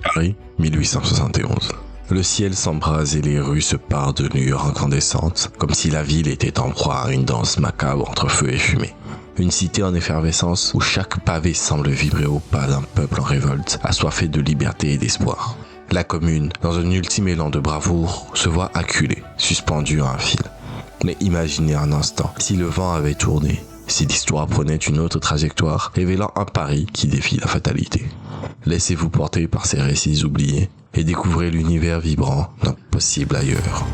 Paris, 1871. Le ciel s'embrase et les rues se parent de lueurs incandescentes, comme si la ville était en proie à une danse macabre entre feu et fumée. Une cité en effervescence où chaque pavé semble vibrer au pas d'un peuple en révolte, assoiffé de liberté et d'espoir. La commune, dans un ultime élan de bravoure, se voit acculée, suspendue à un fil. Mais imaginez un instant, si le vent avait tourné, si l'histoire prenait une autre trajectoire, révélant un Paris qui défie la fatalité. Laissez-vous porter par ces récits oubliés et découvrez l'univers vibrant d'un possible ailleurs.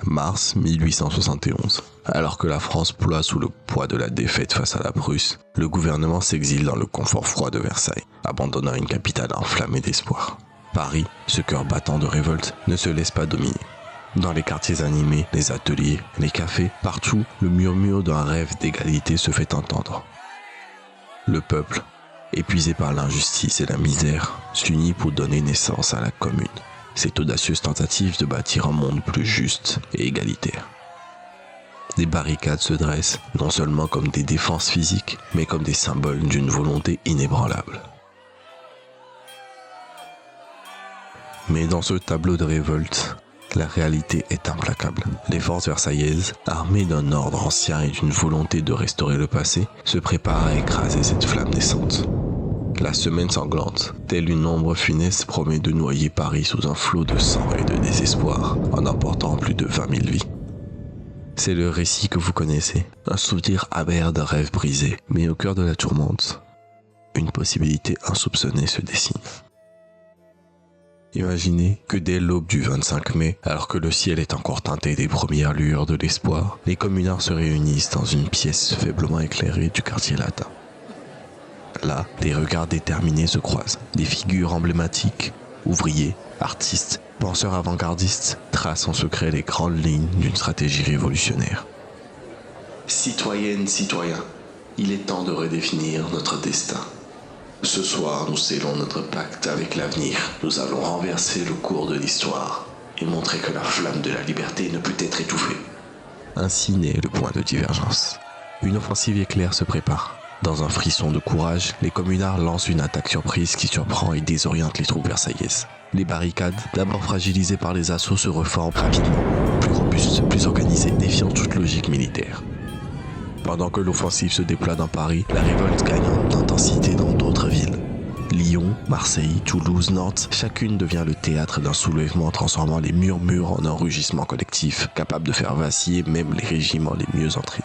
Mars 1871. Alors que la France ploie sous le poids de la défaite face à la Prusse, le gouvernement s'exile dans le confort froid de Versailles, abandonnant une capitale enflammée d'espoir. Paris, ce cœur battant de révolte, ne se laisse pas dominer. Dans les quartiers animés, les ateliers, les cafés, partout, le murmure d'un rêve d'égalité se fait entendre. Le peuple, épuisé par l'injustice et la misère, s'unit pour donner naissance à la Commune. Cette audacieuse tentative de bâtir un monde plus juste et égalitaire. Des barricades se dressent, non seulement comme des défenses physiques, mais comme des symboles d'une volonté inébranlable. Mais dans ce tableau de révolte, la réalité est implacable. Les forces versaillaises, armées d'un ordre ancien et d'une volonté de restaurer le passé, se préparent à écraser cette flamme naissante. La semaine sanglante, telle une ombre funeste, promet de noyer Paris sous un flot de sang et de désespoir, en emportant plus de 20 000 vies. C'est le récit que vous connaissez, un souvenir amer d'un rêve brisé, mais au cœur de la tourmente, une possibilité insoupçonnée se dessine. Imaginez que dès l'aube du 25 mai, alors que le ciel est encore teinté des premières lueurs de l'espoir, les communards se réunissent dans une pièce faiblement éclairée du quartier latin. Là, des regards déterminés se croisent. Des figures emblématiques, ouvriers, artistes, penseurs avant-gardistes, tracent en secret les grandes lignes d'une stratégie révolutionnaire. Citoyennes, citoyens, il est temps de redéfinir notre destin. Ce soir, nous scellons notre pacte avec l'avenir. Nous allons renverser le cours de l'histoire et montrer que la flamme de la liberté ne peut être étouffée. Ainsi naît le point de divergence. Une offensive éclair se prépare. Dans un frisson de courage, les communards lancent une attaque surprise qui surprend et désoriente les troupes versaillaises. Les barricades, d'abord fragilisées par les assauts, se reforment rapidement, plus robustes, plus organisées, défiant toute logique militaire. Pendant que l'offensive se déploie dans Paris, la révolte gagne en intensité dans d'autres villes. Lyon, Marseille, Toulouse, Nantes, chacune devient le théâtre d'un soulèvement transformant les murmures en un rugissement collectif, capable de faire vaciller même les régiments les mieux entraînés.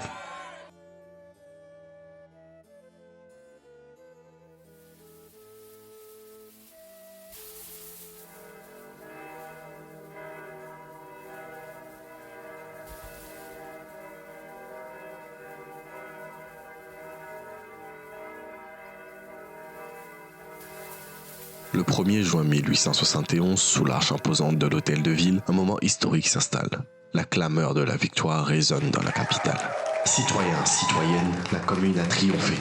Le 1er juin 1871, sous l'arche imposante de l'hôtel de ville, un moment historique s'installe. La clameur de la victoire résonne dans la capitale. Citoyens, citoyennes, la commune a triomphé.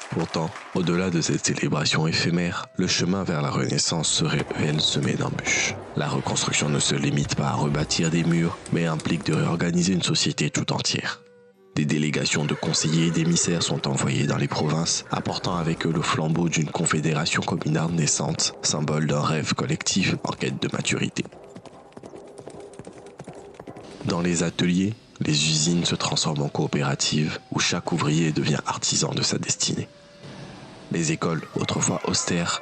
Pourtant, au-delà de cette célébration éphémère, le chemin vers la Renaissance se révèle semé d'embûches. La reconstruction ne se limite pas à rebâtir des murs, mais implique de réorganiser une société tout entière. Des délégations de conseillers et d'émissaires sont envoyées dans les provinces, apportant avec eux le flambeau d'une confédération communarde naissante, symbole d'un rêve collectif en quête de maturité. Dans les ateliers, les usines se transforment en coopératives où chaque ouvrier devient artisan de sa destinée. Les écoles, autrefois austères,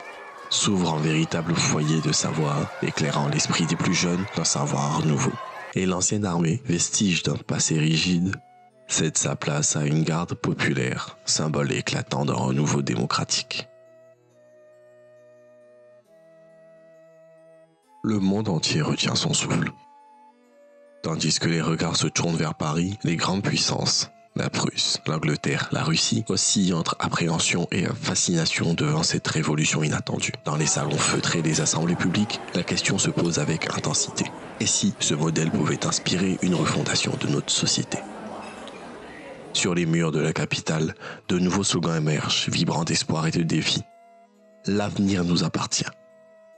s'ouvrent en véritables foyers de savoir, éclairant l'esprit des plus jeunes d'un savoir nouveau. Et l'ancienne armée, vestige d'un passé rigide, cède sa place à une garde populaire, symbole éclatant d'un renouveau démocratique. Le monde entier retient son souffle. Tandis que les regards se tournent vers Paris, les grandes puissances, la Prusse, l'Angleterre, la Russie, oscillent entre appréhension et fascination devant cette révolution inattendue. Dans les salons feutrés des assemblées publiques, la question se pose avec intensité. Et si ce modèle pouvait inspirer une refondation de notre société ? Sur les murs de la capitale, de nouveaux slogans émergent, vibrant d'espoir et de défi. L'avenir nous appartient.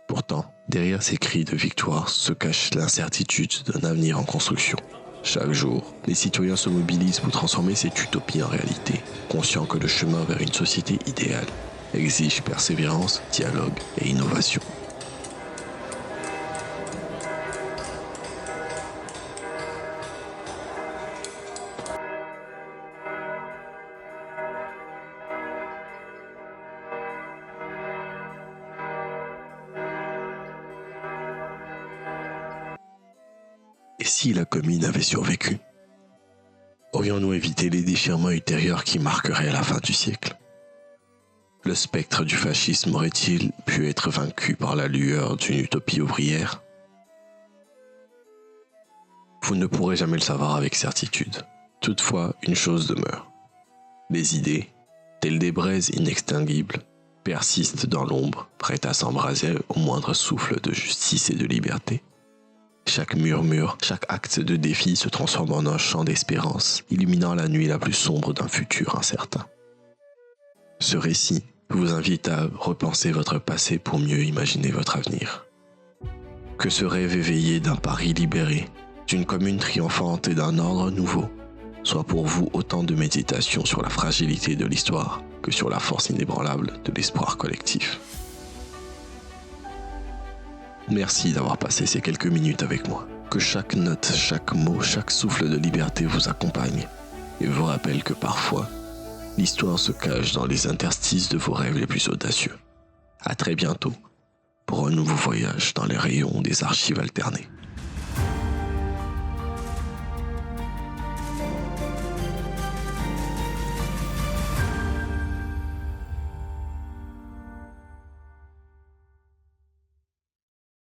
Pourtant, derrière ces cris de victoire se cache l'incertitude d'un avenir en construction. Chaque jour, les citoyens se mobilisent pour transformer cette utopie en réalité, conscients que le chemin vers une société idéale exige persévérance, dialogue et innovation. Et si la commune avait survécu? Aurions-nous évité les déchirements ultérieurs qui marqueraient la fin du siècle? Le spectre du fascisme aurait-il pu être vaincu par la lueur d'une utopie ouvrière? Vous ne pourrez jamais le savoir avec certitude. Toutefois, une chose demeure. Les idées, telles des braises inextinguibles, persistent dans l'ombre, prêtes à s'embraser au moindre souffle de justice et de liberté. Chaque murmure, chaque acte de défi se transforme en un chant d'espérance, illuminant la nuit la plus sombre d'un futur incertain. Ce récit vous invite à repenser votre passé pour mieux imaginer votre avenir. Que ce rêve éveillé d'un Paris libéré, d'une commune triomphante et d'un ordre nouveau, soit pour vous autant de méditation sur la fragilité de l'histoire que sur la force inébranlable de l'espoir collectif. Merci d'avoir passé ces quelques minutes avec moi. Que chaque note, chaque mot, chaque souffle de liberté vous accompagne et vous rappelle que parfois, l'histoire se cache dans les interstices de vos rêves les plus audacieux. À très bientôt pour un nouveau voyage dans les rayons des archives alternées.